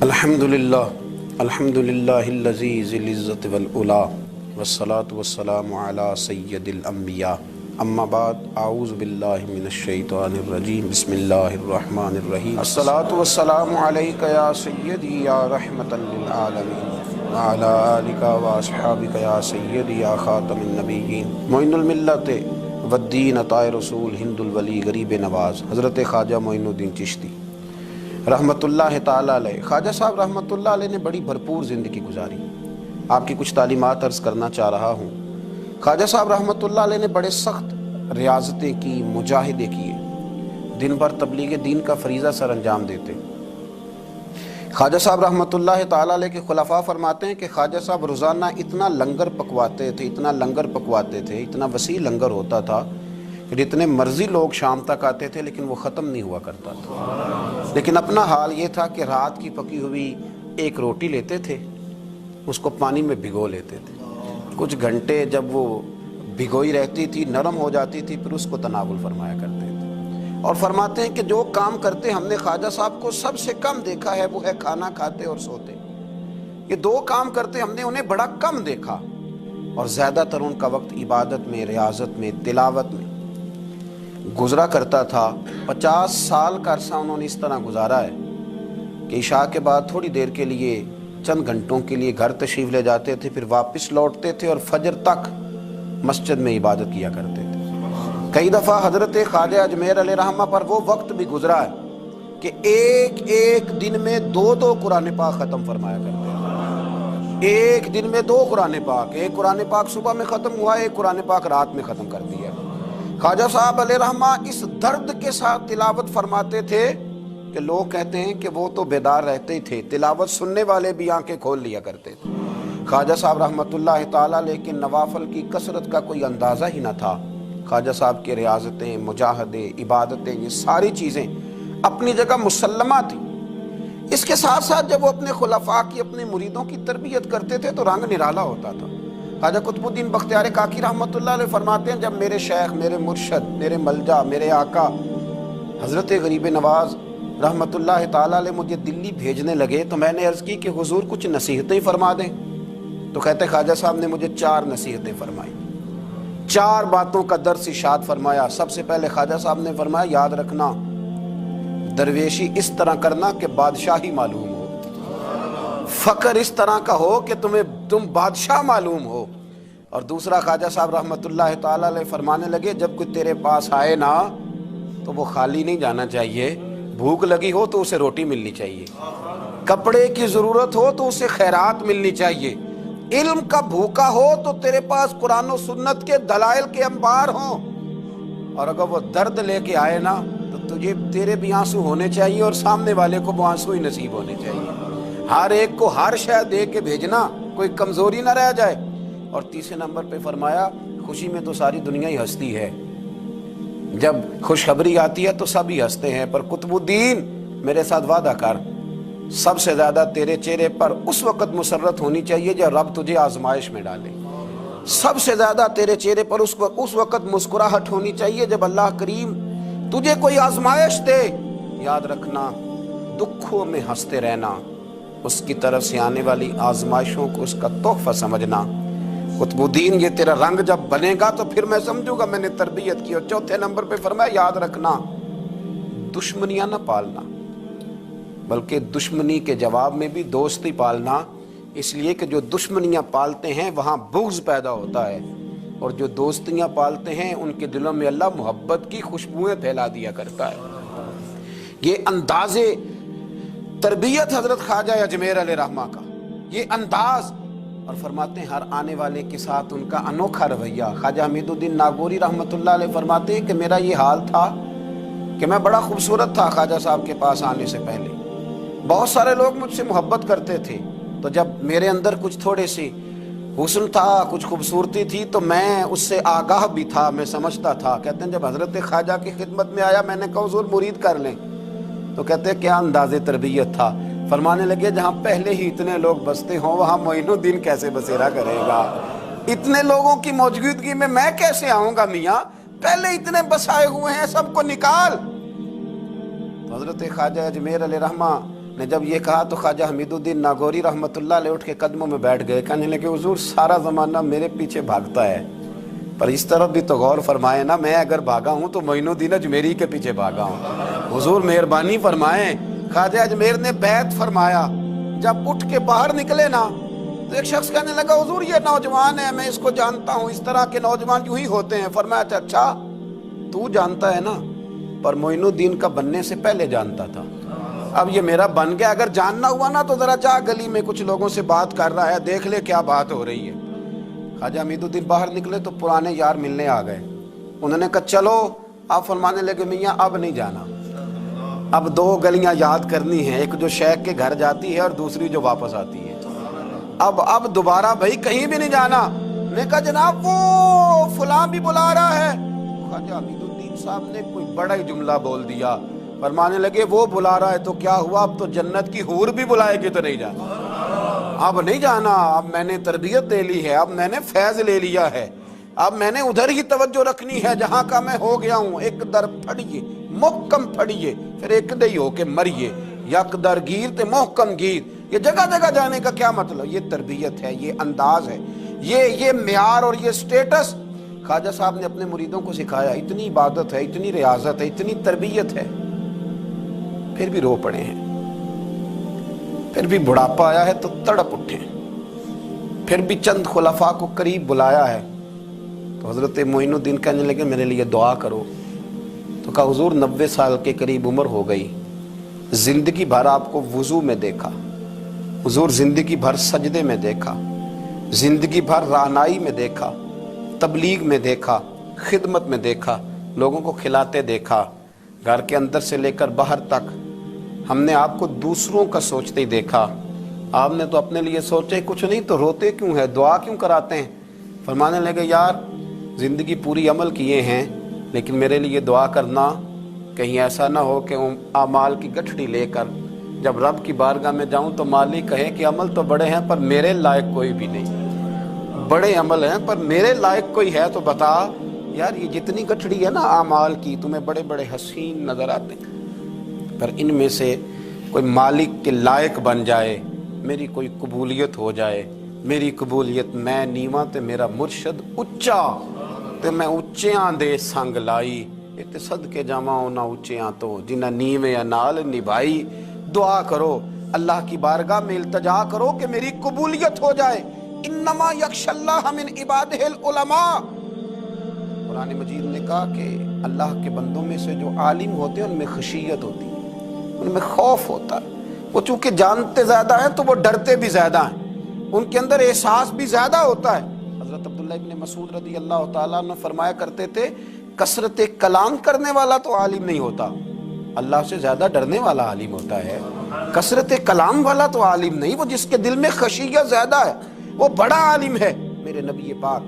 الحمدللہ الحمدللہ الذی ذی العزت والعلا والصلاة والسلام علی سید الانبیاء اما بعد اعوذ باللہ من الشیطان الرجیم بسم اللہ الرحمن الرحیم الصلاة والسلام علیک یا سیدی یا رحمتا للعالمین وعلی آلک واصحابک یا سیدی یا خاتم النبیین معین الملت والدین عطاء رسول ہند الولی غریب نواز حضرت خواجہ معین الدین چشتی رحمت اللہ تعالیٰ علیہ۔ خواجہ صاحب رحمت اللہ علیہ نے بڑی بھرپور زندگی گزاری۔ آپ کی کچھ تعلیمات عرض کرنا چاہ رہا ہوں۔ خواجہ صاحب رحمت اللہ علیہ نے بڑے سخت ریاضتیں کی، مجاہدے کیے، دن بھر تبلیغ دین کا فریضہ سر انجام دیتے۔ خواجہ صاحب رحمت اللہ تعالیٰ علیہ کے خلفاء فرماتے ہیں کہ خواجہ صاحب روزانہ اتنا لنگر پکواتے تھے، اتنا وسیع لنگر ہوتا تھا کہ جتنے مرضی لوگ شام تک آتے تھے لیکن وہ ختم نہیں ہوا کرتا تھا۔ لیکن اپنا حال یہ تھا کہ رات کی پکی ہوئی ایک روٹی لیتے تھے، اس کو پانی میں بھگو لیتے تھے، کچھ گھنٹے جب وہ بھگوئی رہتی تھی نرم ہو جاتی تھی، پھر اس کو تناول فرمایا کرتے تھے۔ اور فرماتے ہیں کہ جو کام کرتے ہم نے خواجہ صاحب کو سب سے کم دیکھا ہے وہ ہے کھانا کھاتے اور سوتے۔ یہ دو کام کرتے ہم نے انہیں بڑا کم دیکھا، اور زیادہ تر ان کا وقت عبادت میں، ریاضت میں، تلاوت میں گزرا کرتا تھا۔ 50 سال کا عرصہ انہوں نے اس طرح گزارا ہے کہ عشاء کے بعد تھوڑی دیر کے لیے، چند گھنٹوں کے لیے گھر تشریف لے جاتے تھے، پھر واپس لوٹتے تھے اور فجر تک مسجد میں عبادت کیا کرتے تھے۔ کئی دفعہ حضرت خواجہ اجمیر علیہ رحمہ پر وہ وقت بھی گزرا ہے کہ ایک دن میں 2 قرآن پاک ختم فرمایا کرتے تھے۔ ایک دن میں 2 قرآن پاک، ایک قرآن پاک صبح میں ختم ہوا، ایک قرآن پاک رات میں ختم کر دیا۔ خواجہ صاحب علیہ رحمہ اس درد کے ساتھ تلاوت فرماتے تھے کہ لوگ کہتے ہیں کہ وہ تو بیدار رہتے ہی تھے، تلاوت سننے والے بھی آنکھیں کھول لیا کرتے تھے۔ خواجہ صاحب رحمت اللہ تعالیٰ لیکن نوافل کی کثرت کا کوئی اندازہ ہی نہ تھا۔ خواجہ صاحب کی ریاضتیں، مجاہدے، عبادتیں، یہ ساری چیزیں اپنی جگہ مسلمہ تھیں۔ اس کے ساتھ ساتھ جب وہ اپنے خلفاء کی، اپنے مریدوں کی تربیت کرتے تھے تو رنگ نرالا ہوتا تھا۔ خواجہ قطب الدین بختیار کاکی رحمت اللہ علیہ فرماتے ہیں جب میرے شیخ، میرے مرشد، میرے ملجا، میرے آقا حضرت غریب نواز رحمت اللہ تعالیٰ علیہ مجھے دلی بھیجنے لگے تو میں نے عرض کی کہ حضور کچھ نصیحتیں فرما دیں۔ تو کہتے خواجہ صاحب نے مجھے 4 نصیحتیں فرمائی، 4 باتوں کا درس ارشاد فرمایا۔ سب سے پہلے خواجہ صاحب نے فرمایا یاد رکھنا درویشی اس طرح کرنا کہ بادشاہی معلوم ہو، فقر اس طرح کا ہو کہ تم بادشاہ معلوم ہو۔ اور دوسرا خواجہ صاحب رحمت اللہ تعالیٰ علیہ فرمانے لگے جب کوئی تیرے پاس آئے نا تو وہ خالی نہیں جانا چاہیے، بھوک لگی ہو تو اسے روٹی ملنی چاہیے، کپڑے کی ضرورت ہو تو اسے خیرات ملنی چاہیے، علم کا بھوکا ہو تو تیرے پاس قرآن و سنت کے دلائل کے انبار ہوں، اور اگر وہ درد لے کے آئے نا تو تیرے بھی آنسو ہونے چاہیے اور سامنے والے کو وہ آنسو ہی نصیب ہونے چاہیے۔ ہر ایک کو ہر شے دے کے بھیجنا، کوئی کمزوری نہ رہ جائے۔ اور تیسرے نمبر پہ فرمایا خوشی میں تو ساری دنیا ہی ہنستی ہے، جب خوشخبری آتی ہے تو سب ہی ہنستے ہیں، پر قطب الدین میرے ساتھ وعدہ کر سب سے زیادہ تیرے چہرے پر اس وقت مسرت ہونی چاہیے جب رب تجھے آزمائش میں ڈالے، سب سے زیادہ تیرے چہرے پر اس وقت مسکراہٹ ہونی چاہیے جب اللہ کریم تجھے کوئی آزمائش دے۔ یاد رکھنا دکھوں میں ہنستے رہنا، اس کی طرف سے آنے والی آزمائشوں کو اس کا تحفہ سمجھنا۔ قطب الدین یہ تیرا رنگ جب بنے گا تو پھر میں سمجھوں گا میں نے تربیت کی۔ اور چوتھے نمبر پہ فرمایا یاد رکھنا دشمنیاں نہ پالنا، بلکہ دشمنی کے جواب میں بھی دوستی پالنا، اس لیے کہ جو دشمنیاں پالتے ہیں وہاں بغض پیدا ہوتا ہے، اور جو دوستیاں پالتے ہیں ان کے دلوں میں اللہ محبت کی خوشبوئیں پھیلا دیا کرتا ہے۔ یہ انداز تربیت حضرت خواجہ اجمیر علیہ رحمہ کا، یہ انداز، اور فرماتے ہیں ہر آنے والے کے ساتھ ان کا انوکھا رویہ۔ خواجہ حمید الدین ناگوری رحمت اللہ علیہ فرماتے ہیں کہ میرا یہ حال تھا کہ میں بڑا خوبصورت تھا خواجہ صاحب کے پاس آنے سے پہلے، بہت سارے لوگ مجھ سے محبت کرتے تھے، تو جب میرے اندر کچھ تھوڑے سی حسن تھا، کچھ خوبصورتی تھی تو میں اس سے آگاہ بھی تھا، میں سمجھتا تھا۔ کہتے ہیں جب حضرت خواجہ کی خدمت میں آیا میں نے کہا حضور مرید کر لیں، تو کہتے ہیں کیا انداز تربیت تھا۔ فرمانے لگے جہاں پہلے ہی اتنے لوگ بستے ہوں وہاں معین الدین کیسے بسیرا کرے گا، اتنے لوگوں کی موجودگی میں کیسے آؤں گا میاں، پہلے اتنے بسائے ہوئے ہیں، سب کو نکال۔ حضرت خواجہ اجمیر علیہ رحمہ نے جب یہ کہا تو خواجہ حمید الدین ناگوری رحمۃ اللہ علیہ اٹھ کے قدموں میں بیٹھ گئے، کہنے لگے حضور سارا زمانہ میرے پیچھے بھاگتا ہے، پر اس طرف بھی تو غور فرمائے نا، میں اگر بھاگا ہوں تو معین الدین اجمیری کے پیچھے بھاگا ہوں، حضور مہربانی فرمائیں۔ خواجہ اجمیر نے بیعت فرمایا، جب اٹھ کے باہر نکلے نا تو ایک شخص کہنے لگا حضور یہ نوجوان ہے، میں اس کو جانتا ہوں، اس طرح کے نوجوان یوں ہی ہوتے ہیں۔ فرمایا اچھا تو جانتا ہے نا، پر معین الدین کا بننے سے پہلے جانتا تھا، اب یہ میرا بن گیا، اگر جاننا ہوا نا تو ذرا جا گلی میں کچھ لوگوں سے بات کر رہا ہے، دیکھ لے کیا بات ہو رہی ہے۔ خواجہ حمید الدین باہر نکلے تو پرانے یار ملنے آ گئے، انہوں نے کہا چلو، آپ فرمانے لگے میاں اب نہیں جانا، اب دو گلیاں یاد کرنی ہیں، ایک جو شیخ کے گھر جاتی ہے اور دوسری جو واپس آتی ہے، اب دوبارہ بھائی کہیں بھی نہیں جانا۔ نے کہا جناب وہ فلاں بھی بلا رہا ہے۔ خواجہ حمید الدین صاحب نے کوئی بڑا ہی جملہ بول دیا، فرمانے لگے وہ بلا رہا ہے تو کیا ہوا، اب تو جنت کی حور بھی بلائے گی تو نہیں جانا، اب نہیں جانا، اب میں نے تربیت لے لی ہے، اب میں نے فیض لے لیا ہے، اب میں نے ادھر ہی توجہ رکھنی ہے جہاں کا میں ہو گیا ہوں۔ ایک در پھڑیے محکم پھڑیے، پھر ایک دئی ہو کے مریے، یک در گیر تے محکم گیر۔ یہ جگہ جگہ جانے کا کیا مطلب، یہ تربیت ہے، یہ انداز ہے، یہ معیار اور یہ سٹیٹس خواجہ صاحب نے اپنے مریدوں کو سکھایا۔ اتنی عبادت ہے، اتنی ریاضت ہے، اتنی تربیت ہے، پھر بھی رو پڑے ہیں، پھر بھی بڑھاپا آیا ہے تو تڑپ اٹھے، پھر بھی چند خلفاء کو قریب بلایا ہے تو حضرت معین الدین کہنے لگے میرے لیے دعا کرو۔ تو کہا حضور 90 سال کے قریب عمر ہو گئی، زندگی بھر آپ کو وضو میں دیکھا حضور، زندگی بھر سجدے میں دیکھا، زندگی بھر رہنائی میں دیکھا، تبلیغ میں دیکھا، خدمت میں دیکھا، لوگوں کو کھلاتے دیکھا، گھر کے اندر سے لے کر باہر تک ہم نے آپ کو دوسروں کا سوچتے ہی دیکھا، آپ نے تو اپنے لیے سوچے کچھ نہیں تو روتے کیوں ہے، دعا کیوں کراتے ہیں؟ فرمانے لگے یار زندگی پوری عمل کیے ہیں، لیکن میرے لیے دعا کرنا، کہیں ایسا نہ ہو کہ اعمال کی گٹھڑی لے کر جب رب کی بارگاہ میں جاؤں تو مالک کہے کہ عمل تو بڑے ہیں پر میرے لائق کوئی بھی نہیں، بڑے عمل ہیں پر میرے لائق کوئی ہے تو بتا۔ یار یہ جتنی گٹھڑی ہے نا اعمال کی، تمہیں بڑے بڑے حسین نظر آتے ہیں، پر ان میں سے کوئی مالک کے لائق بن جائے، میری کوئی قبولیت ہو جائے، میری قبولیت میں نیواں تے میرا مرشد اچا تے میں اچیاں دے سنگ لائی، تے صدقے جاواں انہاں اچیاں تو جنہاں نیویں نال نبھائی۔ دعا کرو، اللہ کی بارگاہ میں التجا کرو کہ میری قبولیت ہو جائے۔ انما یخشی اللہ من عبادہ العلماء، قرآن مجید نے کہا کہ اللہ کے بندوں میں سے جو عالم ہوتے ہیں ان میں خشیت ہوتی ہے، ان میں خوف ہوتا ہے، وہ چونکہ جانتے زیادہ ہیں تو وہ ڈرتے بھی زیادہ ہیں، ان کے اندر احساس بھی زیادہ ہوتا ہے۔ حضرت عبداللہ ابن مسعود رضی اللہ تعالیٰ عنہ فرمایا کرتے تھے کثرت کلام کرنے والا تو عالم نہیں ہوتا، اللہ سے زیادہ ڈرنے والا عالم ہوتا ہے، کثرت کلام والا تو عالم نہیں، وہ جس کے دل میں خشیت زیادہ ہے وہ بڑا عالم ہے۔ میرے نبی پاک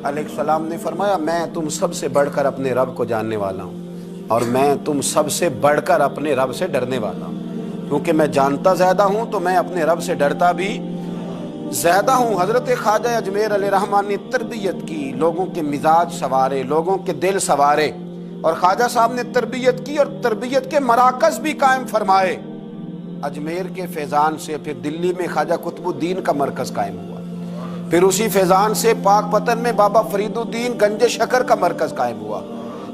علیہ السلام نے فرمایا میں تم سب سے بڑھ کر اپنے رب کو جاننے والا ہوں اور میں تم سب سے بڑھ کر اپنے رب سے ڈرنے والا ہوں، کیونکہ میں جانتا زیادہ ہوں تو میں اپنے رب سے ڈرتا بھی زیادہ ہوں۔ حضرت خواجہ اجمیر علیہ رحمٰن نے تربیت کی، لوگوں کے مزاج سوارے، لوگوں کے دل سوارے، اور خواجہ صاحب نے تربیت کی اور تربیت کے مراکز بھی قائم فرمائے۔ اجمیر کے فیضان سے پھر دلی میں خواجہ قطب الدین کا مرکز قائم ہوا، پھر اسی فیضان سے پاک پتن میں بابا فرید الدین گنج شکر کا مرکز قائم ہوا،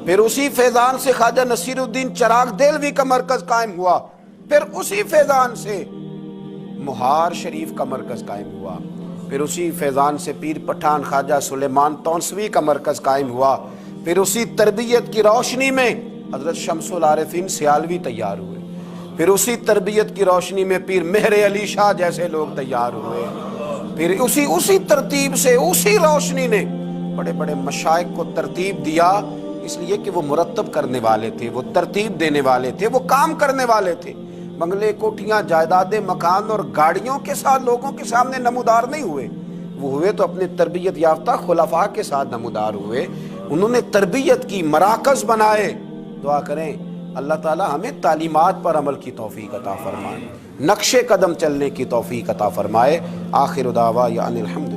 پھر اسی فیضان سے خواجہ نصیر الدین چراغ دہلوی کا مرکز قائم ہوا، پھر اسی فیضان سے مہار شریف کا مرکز قائم ہوا، پھر اسی فیضان سے پیر پٹھان خواجہ سلیمان تونسوی کا مرکز قائم ہوا، پھر اسی تربیت کی روشنی میں حضرت شمس العارفین سیالوی تیار ہوئے، پھر اسی تربیت کی روشنی میں پیر مہر علی شاہ جیسے لوگ تیار ہوئے، پھر اسی ترتیب سے اسی روشنی نے بڑے بڑے مشائخ کو ترتیب دیا، اس لیے کہ وہ مرتب کرنے والے تھے، وہ ترتیب دینے والے تھے، وہ کام کرنے والے تھے۔ بنگلے، کوٹھیاں، جائیدادیں، مکان اور گاڑیوں کے ساتھ لوگوں کے سامنے نمودار نہیں ہوئے، وہ ہوئے تو اپنے تربیت یافتہ خلفاء کے ساتھ نمودار ہوئے، انہوں نے تربیت کی، مراکز بنائے۔ دعا کریں اللہ تعالی ہمیں تعلیمات پر عمل کی توفیق عطا فرمائے، نقش قدم چلنے کی توفیق عطا فرمائے۔ آخر دعوانا الحمد